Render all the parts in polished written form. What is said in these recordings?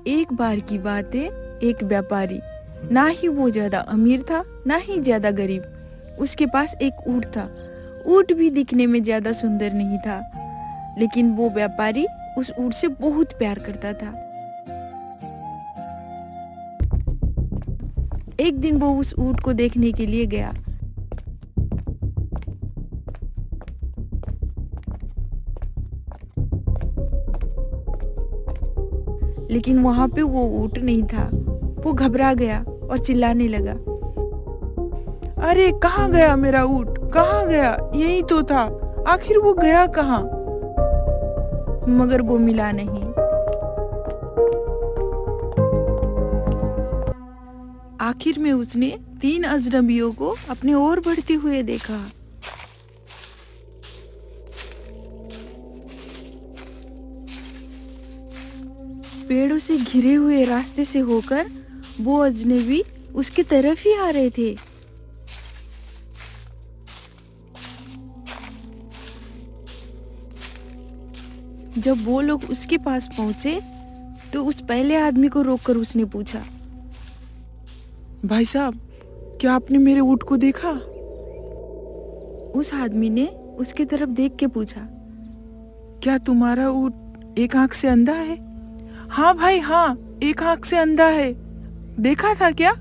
एक बार की बात है, एक व्यापारी, ना ही वो ज्यादा अमीर था ना ही ज्यादा गरीब। उसके पास एक ऊंट था। ऊंट भी दिखने में ज्यादा सुंदर नहीं था, लेकिन वो व्यापारी उस ऊंट से बहुत प्यार करता था। एक दिन वो उस ऊंट को देखने के लिए गया। लेकिन वहां पे वो ऊंट नहीं था। वो घबरा गया और चिल्लाने लगा, अरे कहाँ गया मेरा ऊँट? कहाँ गया? यही तो था। आखिर वो गया कहाँ? मगर वो मिला नहीं। आखिर में उसने 3 अजनबियों को अपने ओर बढ़ते हुए देखा। पेड़ों से घिरे हुए रास्ते से होकर वो अजनबी उसकी तरफ ही आ रहे थे। जब वो लोग उसके पास पहुंचे तो उस पहले आदमी को रोककर उसने पूछा, भाई साहब, क्या आपने मेरे ऊँट को देखा? उस आदमी ने उसकी तरफ देख के पूछा, क्या तुम्हारा ऊँट एक आंख से अंधा है? हाँ भाई हाँ, एक आंख से अंधा है। देखा था क्या?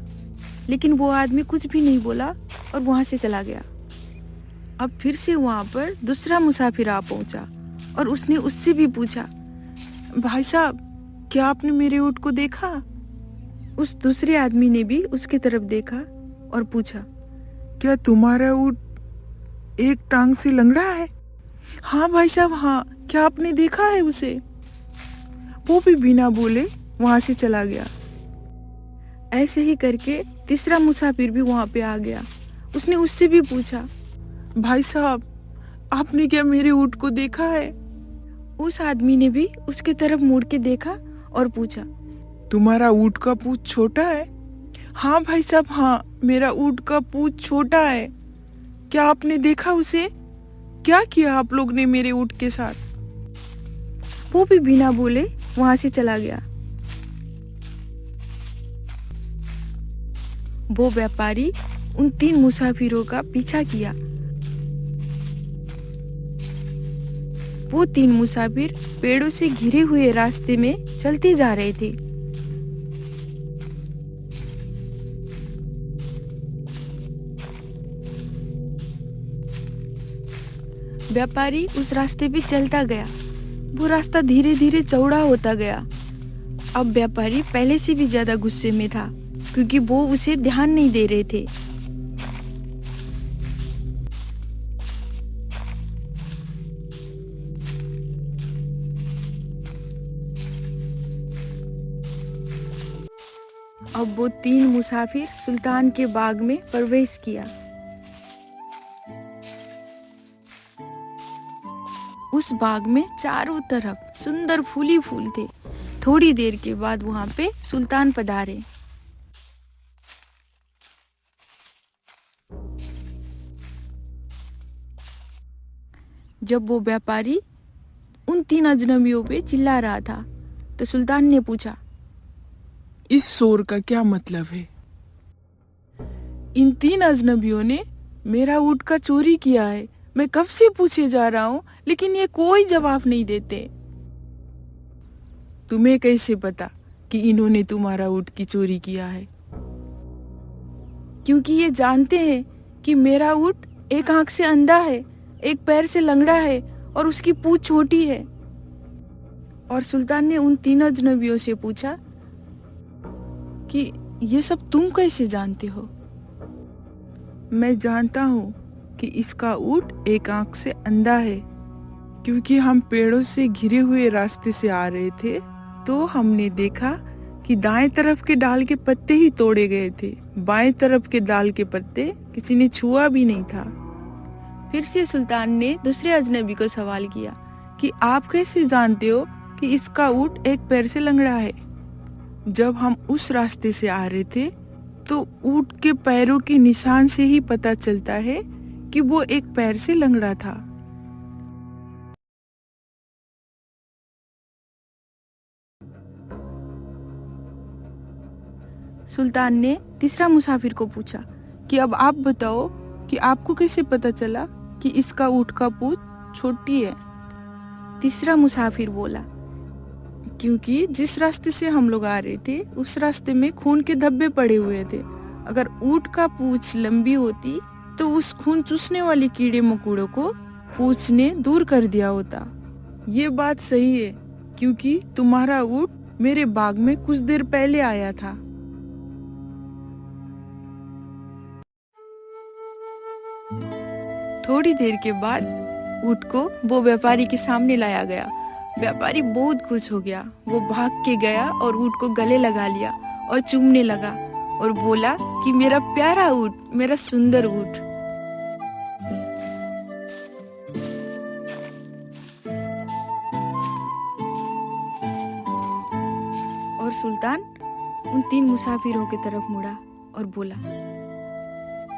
लेकिन वो आदमी कुछ भी नहीं बोला और वहां से चला गया। अब फिर से वहां पर दूसरा मुसाफिर आ पहुंचा और उसने उससे भी पूछा। भाई साहब, क्या आपने मेरे ऊँट को देखा? उस दूसरे आदमी ने भी उसकी तरफ देखा और पूछा, क्या तुम्हारा ऊँट एक टांग से लंगड़ा है? हाँ भाई साहब हाँ, क्या आपने देखा है उसे? वो भी बिना बोले वहां से चला गया। ऐसे ही करके तीसरा मुसाफिर भी वहां पे आ गया। उसने उससे भी पूछा। भाई साहब, आपने क्या मेरे ऊँट को देखा है? उस आदमी ने भी उसकी तरफ मुड़ के देखा और पूछा। तुम्हारा ऊँट का पूंछ छोटा है? हाँ भाई साहब हाँ, मेरा ऊँट का पूंछ छोटा है। क्या आपने देखा उसे? क्या किया आप लोग ने मेरे ऊँट के साथ? वो भी बिना बोले वहां से चला गया। वो व्यापारी उन 3 मुसाफिरों का पीछा किया। वो 3 मुसाफिर पेड़ों से घिरे हुए रास्ते में चलते जा रहे थे। व्यापारी उस रास्ते पे चलता गया। वो रास्ता धीरे धीरे चौड़ा होता गया। अब व्यापारी पहले से भी ज्यादा गुस्से में था, क्योंकि वो उसे ध्यान नहीं दे रहे थे। अब वो 3 मुसाफिर सुल्तान के बाग में प्रवेश किया। उस बाग में चारों तरफ सुंदर फूल ही फूल थे। थोड़ी देर के बाद वहां पे सुल्तान पधारे। जब वो व्यापारी उन 3 अजनबियों पे चिल्ला रहा था तो सुल्तान ने पूछा, इस शोर का क्या मतलब है? इन 3 अजनबियों ने मेरा ऊँट का चोरी किया है। मैं कब से पूछे जा रहा हूँ, लेकिन ये कोई जवाब नहीं देते। तुम्हें कैसे पता कि इन्होंने तुम्हारा ऊँट की चोरी किया है? क्योंकि ये जानते हैं कि मेरा ऊँट एक आंख से अंधा है, एक पैर से लंगड़ा है और उसकी पूंछ छोटी है। और सुल्तान ने उन 3 अजनबियों से पूछा कि ये सब तुम कैसे जानते हो? मैं जानता हूँ कि इसका ऊँट एक आंख से अंधा है, क्योंकि हम पेड़ों से घिरे हुए रास्ते से आ रहे थे तो हमने देखा कि दाएं तरफ के डाल के पत्ते ही तोड़े गए थे। बाएं तरफ के डाल के पत्ते किसी ने छुआ भी नहीं था। फिर से सुल्तान ने दूसरे अजनबी को सवाल किया कि आप कैसे जानते हो कि इसका ऊँट एक पैर से लंगड़ा है? जब हम उस रास्ते से आ रहे थे तो ऊँट के पैरों के निशान से ही पता चलता है कि वो एक पैर से लंगड़ा था। सुल्तान ने तीसरा मुसाफिर को पूछा। कि अब आप बताओ कि आपको कैसे पता चला कि इसका ऊँट का पूंछ छोटी है? तीसरा मुसाफिर बोला, क्योंकि जिस रास्ते से हम लोग आ रहे थे उस रास्ते में खून के धब्बे पड़े हुए थे। अगर ऊँट का पूंछ लंबी होती तो उस खून चूसने वाले कीड़े मकोड़ों को पूंछ ने दूर कर दिया होता। ये बात सही है, क्योंकि तुम्हारा ऊँट मेरे बाग में कुछ देर पहले आया था। थोड़ी देर के बाद ऊँट को वो व्यापारी के सामने लाया गया। व्यापारी बहुत खुश हो गया। वो भाग के गया और ऊँट को गले लगा लिया और चूमने लगा और बोला कि मेरा प्यारा ऊँट, मेरा सुंदर ऊँट। और सुल्तान उन 3 मुसाफिरों की तरफ मुड़ा और बोला,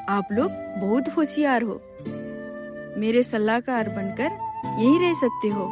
आप लोग बहुत होशियार हो, मेरे सलाहकार बनकर यहीं रह सकते हो।